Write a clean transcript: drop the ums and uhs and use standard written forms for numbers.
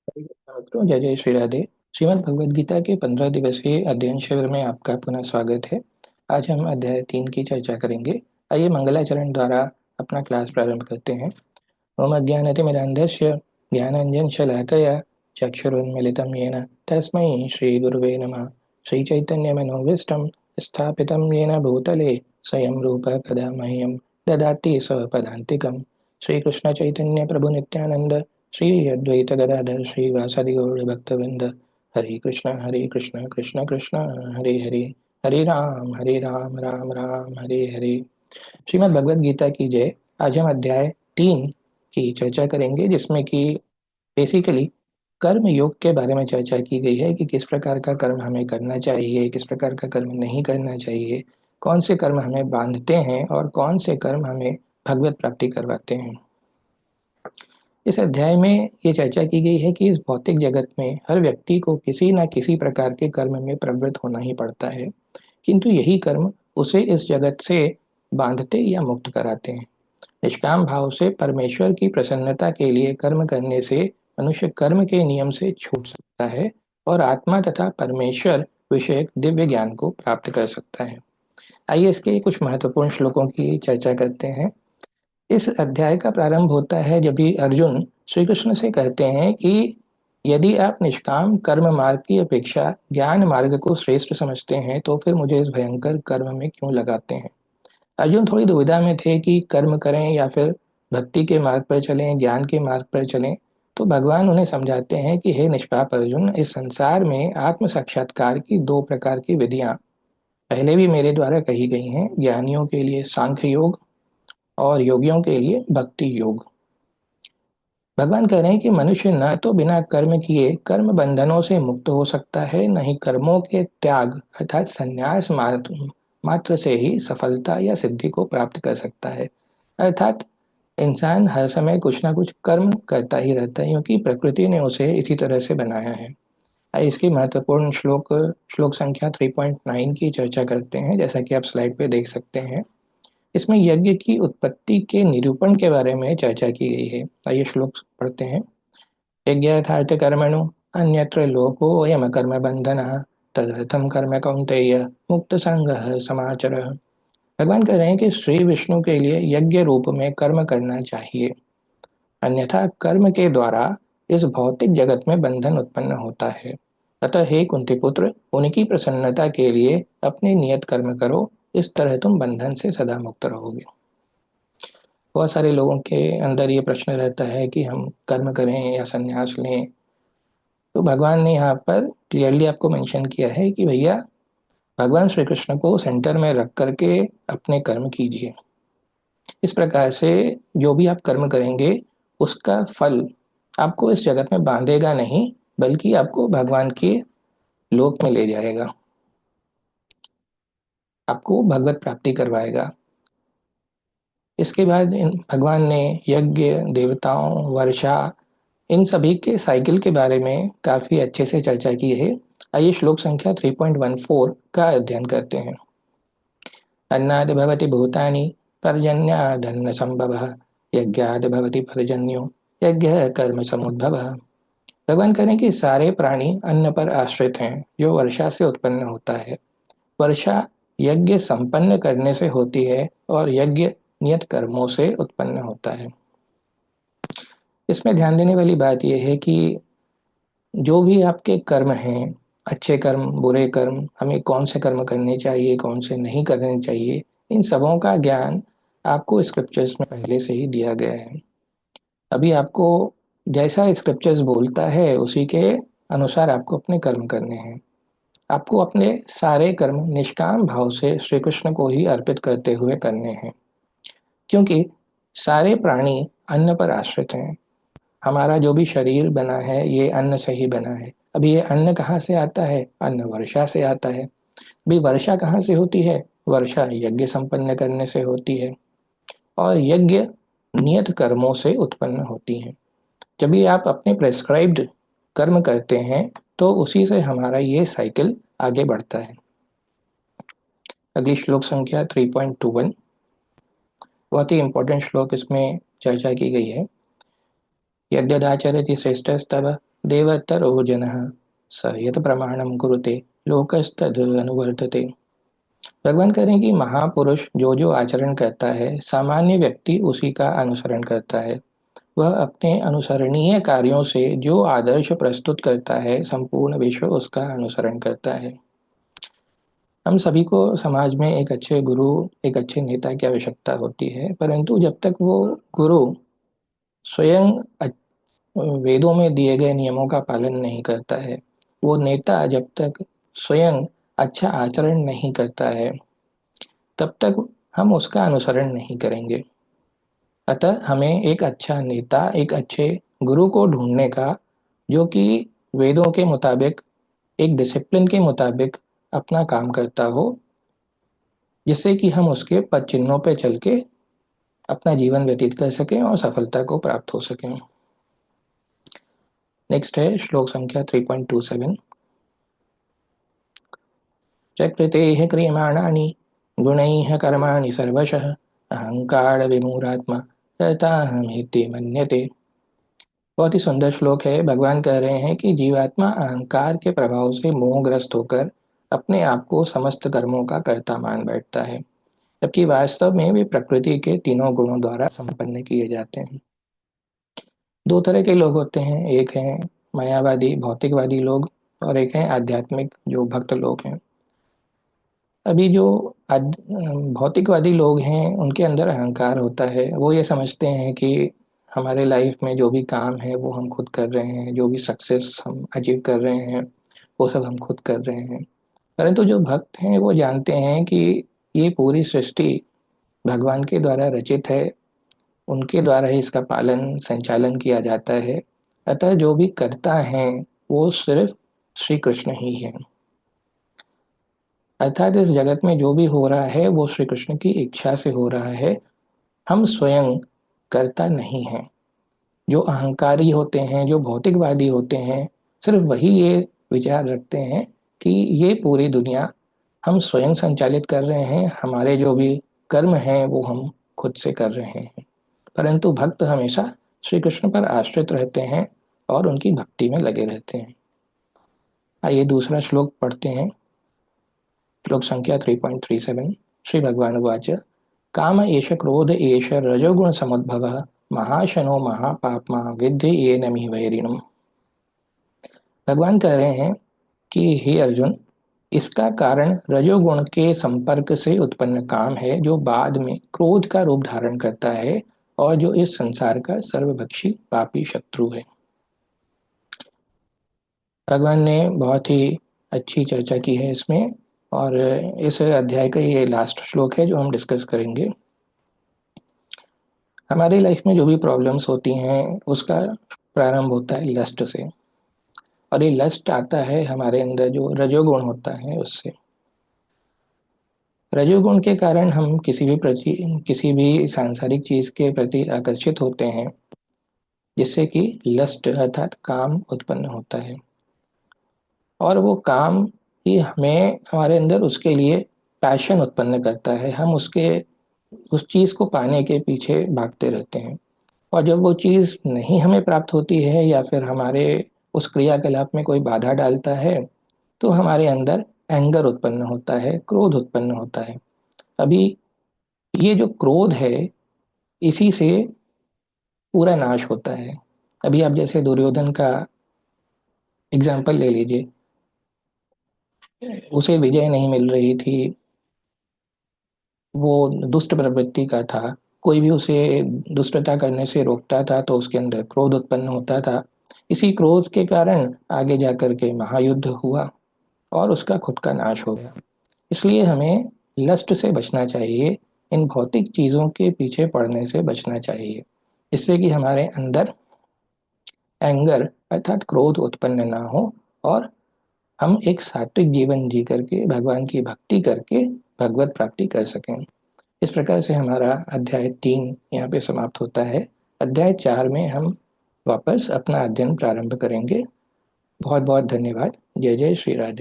मित्रों, जय जय श्री राधे। श्रीमद् भगवद गीता के 15 दिवसीय अध्ययन शिविर में आपका पुनः स्वागत है। आज हम अध्याय 3 की चर्चा करेंगे। आइए मंगलाचरण द्वारा अपना क्लास प्रारंभ करते हैं। ओम अज्ञानतिमिरान्धस्य ज्ञानाञ्जनशलाकया चक्षुरुन्मिलितं येन तस्मै श्रीगुरुवे नमः। श्रीचैतन्यमनोभीष्टं स्थापितं येन भूतले स्वयं रूपः कदा मह्यं ददाति स्वपदान्तिकं। श्रीकृष्णचैतन्यप्रभुनित्यानन्द श्री अद्वैत गदाधर श्रीवासादि गौरभक्तवृंद। हरे कृष्ण कृष्ण कृष्ण हरे हरे, हरे राम राम राम हरे हरे। श्रीमद् भगवद गीता की जय। आज हम अध्याय 3 की चर्चा करेंगे, जिसमें कि बेसिकली कर्म योग के बारे में चर्चा की गई है कि किस प्रकार का कर्म हमें करना चाहिए, किस प्रकार का कर्म नहीं करना चाहिए, कौन से कर्म हमें बांधते हैं और कौन से कर्म हमें भगवत प्राप्ति करवाते हैं। इस अध्याय में ये चर्चा की गई है कि इस भौतिक जगत में हर व्यक्ति को किसी न किसी प्रकार के कर्म में प्रवृत्त होना ही पड़ता है, किंतु यही कर्म उसे इस जगत से बांधते या मुक्त कराते हैं। निष्काम भाव से परमेश्वर की प्रसन्नता के लिए कर्म करने से मनुष्य कर्म के नियम से छूट सकता है और आत्मा तथा परमेश्वर विषयक दिव्य ज्ञान को प्राप्त कर सकता है। आइए इसके कुछ महत्वपूर्ण श्लोकों की चर्चा करते हैं। इस अध्याय का प्रारंभ होता है जब भी अर्जुन श्री कृष्ण से कहते हैं कि यदि आप निष्काम कर्म मार्ग की अपेक्षा ज्ञान मार्ग को श्रेष्ठ समझते हैं तो फिर मुझे इस भयंकर कर्म में क्यों लगाते हैं। अर्जुन थोड़ी दुविधा में थे कि कर्म करें या फिर भक्ति के मार्ग पर चलें, ज्ञान के मार्ग पर चलें। तो भगवान उन्हें समझाते हैं कि हे निष्पाप अर्जुन, इस संसार में आत्म साक्षात्कार की दो प्रकार की विधियां पहले भी मेरे द्वारा कही गई हैं। ज्ञानियों के लिए सांख्य योग और योगियों के लिए भक्ति योग। भगवान कह रहे हैं कि मनुष्य न तो बिना कर्म किए कर्म बंधनों से मुक्त हो सकता है, न ही कर्मों के त्याग अर्थात संन्यास मात्र मात्र से ही सफलता या सिद्धि को प्राप्त कर सकता है। अर्थात इंसान हर समय कुछ ना कुछ कर्म करता ही रहता है, क्योंकि प्रकृति ने उसे इसी तरह से बनाया है। आइए इसकी महत्वपूर्ण श्लोक संख्या 3.9 की चर्चा करते हैं, जैसा कि आप स्लाइड पे देख सकते हैं। इसमें यज्ञ की उत्पत्ति के निरूपण के बारे में चर्चा की गई है। आइए श्लोक पढ़ते हैं। यज्ञार्थार्थ कर्मणु अन्यत्र लोको यम कर्म बंधन तदर्थम कर्म कौन्तेय मुक्त संग समाचर। भगवान कह रहे हैं कि श्री विष्णु के लिए यज्ञ रूप में कर्म करना चाहिए, अन्यथा कर्म के द्वारा इस भौतिक जगत में बंधन उत्पन्न होता है। अतः हे कुंती पुत्र, उनकी प्रसन्नता के लिए अपने नियत कर्म करो, इस तरह तुम बंधन से सदा मुक्त रहोगे। बहुत सारे लोगों के अंदर ये प्रश्न रहता है कि हम कर्म करें या संन्यास लें। तो भगवान ने यहाँ पर क्लियरली आपको मेंशन किया है कि भैया, भगवान श्री कृष्ण को सेंटर में रख करके अपने कर्म कीजिए। इस प्रकार से जो भी आप कर्म करेंगे उसका फल आपको इस जगत में बांधेगा नहीं, बल्कि आपको भगवान के लोक में ले जाएगा, आपको भगवत प्राप्ति करवाएगा। इसके बाद भगवान ने यज्ञ, देवताओं, वर्षा, इन सभी के साइकिल के बारे में काफी अच्छे से चर्चा की है। आइए श्लोक संख्या 3.14 का अध्ययन करते हैं। अन्नाद भवति भूतानि पर्जन्यादन्न संभवः यज्ञाद भवति पर्जन्यो यज्ञ कर्म समुद्भवः। भगवान कह रहे हैं कि सारे प्राणी अन्न पर आश्रित हैं, जो वर्षा से उत्पन्न होता है। वर्षा यज्ञ संपन्न करने से होती है और यज्ञ नियत कर्मों से उत्पन्न होता है। इसमें ध्यान देने वाली बात यह है कि जो भी आपके कर्म हैं, अच्छे कर्म, बुरे कर्म, हमें कौन से कर्म करने चाहिए, कौन से नहीं करने चाहिए, इन सबों का ज्ञान आपको स्क्रिप्चर्स में पहले से ही दिया गया है। अभी आपको जैसा स्क्रिप्चर्स बोलता है उसी के अनुसार आपको अपने कर्म करने हैं। आपको अपने सारे कर्म निष्काम भाव से श्री कृष्ण को ही अर्पित करते हुए करने हैं, क्योंकि सारे प्राणी अन्न पर आश्रित हैं। हमारा जो भी शरीर बना है ये अन्न से ही बना है। अभी ये अन्न कहाँ से आता है? अन्न वर्षा से आता है। भी वर्षा कहाँ से होती है? वर्षा यज्ञ संपन्न करने से होती है, और यज्ञ नियत कर्मों से उत्पन्न होती है। जब भी आप अपने प्रेस्क्राइब्ड कर्म करते हैं तो उसी से हमारा ये साइकिल आगे बढ़ता है। अगली श्लोक संख्या 3.21, बहुत ही इंपॉर्टेंट श्लोक इसमें चर्चा की गई है। यद्यदाचरति श्रेष्ठस्तव देवतरो जनः स यत् प्रमाणं कुरुते लोकस्तद् अनुवर्तते। भगवान कह रहे हैं कि महापुरुष जो जो आचरण करता है सामान्य व्यक्ति उसी का अनुसरण करता है। वह अपने अनुसरणीय कार्यों से जो आदर्श प्रस्तुत करता है संपूर्ण विश्व उसका अनुसरण करता है। हम सभी को समाज में एक अच्छे गुरु, एक अच्छे नेता की आवश्यकता होती है, परंतु जब तक वो गुरु स्वयं वेदों में दिए गए नियमों का पालन नहीं करता है, वो नेता जब तक स्वयं अच्छा आचरण नहीं करता है, तब तक हम उसका अनुसरण नहीं करेंगे। अतः हमें एक अच्छा नेता, एक अच्छे गुरु को ढूंढने का, जो कि वेदों के मुताबिक, एक डिसिप्लिन के मुताबिक अपना काम करता हो, जिससे कि हम उसके पद चिन्हों पर चल के अपना जीवन व्यतीत कर सकें और सफलता को प्राप्त हो सकें। नेक्स्ट है श्लोक संख्या 3.27। प्रकृतेः क्रियमाणानि गुणैः कर्माणि सर्वशः अहंकार विमूढ़ात्मा तथाहमेति मन्यते। बहुत ही सुंदर श्लोक है। भगवान कह रहे हैं कि जीवात्मा अहंकार के प्रभाव से मोहग्रस्त होकर अपने आप को समस्त कर्मों का कर्ता मान बैठता है, जबकि वास्तव में वे प्रकृति के तीनों गुणों द्वारा संपन्न किए जाते हैं। दो तरह के लोग होते हैं, एक है मायावादी भौतिकवादी लोग और एक है आध्यात्मिक जो भक्त लोग हैं। अभी जो भौतिकवादी लोग हैं उनके अंदर अहंकार होता है। वो ये समझते हैं कि हमारे लाइफ में जो भी काम है वो हम खुद कर रहे हैं, जो भी सक्सेस हम अचीव कर रहे हैं वो सब हम खुद कर रहे हैं। परंतु जो भक्त हैं वो जानते हैं कि ये पूरी सृष्टि भगवान के द्वारा रचित है, उनके द्वारा ही इसका पालन संचालन किया जाता है। अतः जो भी करता है वो सिर्फ श्री कृष्ण ही है। अर्थात इस जगत में जो भी हो रहा है वो श्री कृष्ण की इच्छा से हो रहा है, हम स्वयं करता नहीं हैं। जो अहंकारी होते हैं, जो भौतिकवादी होते हैं, सिर्फ वही ये विचार रखते हैं कि ये पूरी दुनिया हम स्वयं संचालित कर रहे हैं, हमारे जो भी कर्म हैं वो हम खुद से कर रहे हैं। परंतु भक्त हमेशा श्री कृष्ण पर आश्रित रहते हैं और उनकी भक्ति में लगे रहते हैं। आइए दूसरा श्लोक पढ़ते हैं। श्लोक संख्या 3.37। श्री भगवान उवाच काम एष क्रोध एष रजोगुण समुद्भवः महाशनो महापाप्मा विद्धि ये नमि वैरिणम्। भगवान कह रहे हैं कि हे अर्जुन, इसका कारण रजोगुण के संपर्क से उत्पन्न काम है, जो बाद में क्रोध का रूप धारण करता है और जो इस संसार का सर्वभक्षी पापी शत्रु है। भगवान ने बहुत ही अच्छी चर्चा की है इसमें, और इस अध्याय का ये लास्ट श्लोक है जो हम डिस्कस करेंगे। हमारी लाइफ में जो भी प्रॉब्लम्स होती हैं उसका प्रारंभ होता है लस्ट से, और ये लस्ट आता है हमारे अंदर जो रजोगुण होता है उससे। रजोगुण के कारण हम किसी भी सांसारिक चीज के प्रति आकर्षित होते हैं, जिससे कि लस्ट अर्थात काम उत्पन्न होता है, और वो काम ही हमें हमारे अंदर उसके लिए पैशन उत्पन्न करता है। हम उस चीज को पाने के पीछे भागते रहते हैं, और जब वो चीज नहीं हमें प्राप्त होती है या फिर हमारे उस क्रियाकलाप में कोई बाधा डालता है, तो हमारे अंदर एंगर उत्पन्न होता है, क्रोध उत्पन्न होता है। अभी ये जो क्रोध है, इसी से पूरा नाश होता है। अभी आप जैसे दुर्योधन का एग्जाम्पल ले लीजिए। उसे विजय नहीं मिल रही थी, वो दुष्ट प्रवृत्ति का था। कोई भी उसे दुष्टता करने से रोकता था तो उसके अंदर क्रोध उत्पन्न होता था। इसी क्रोध के कारण आगे जाकर के महायुद्ध हुआ और उसका खुद का नाश हो गया। इसलिए हमें लस्ट से बचना चाहिए, इन भौतिक चीज़ों के पीछे पड़ने से बचना चाहिए, जिससे कि हमारे अंदर एंगर अर्थात क्रोध उत्पन्न ना हो, और हम एक सात्विक जीवन जी करके भगवान की भक्ति करके भगवत प्राप्ति कर सकें। इस प्रकार से हमारा अध्याय 3 यहाँ पे समाप्त होता है। अध्याय 4 में हम वापस अपना अध्ययन प्रारंभ करेंगे। बहुत बहुत धन्यवाद। जय जय श्री राधे।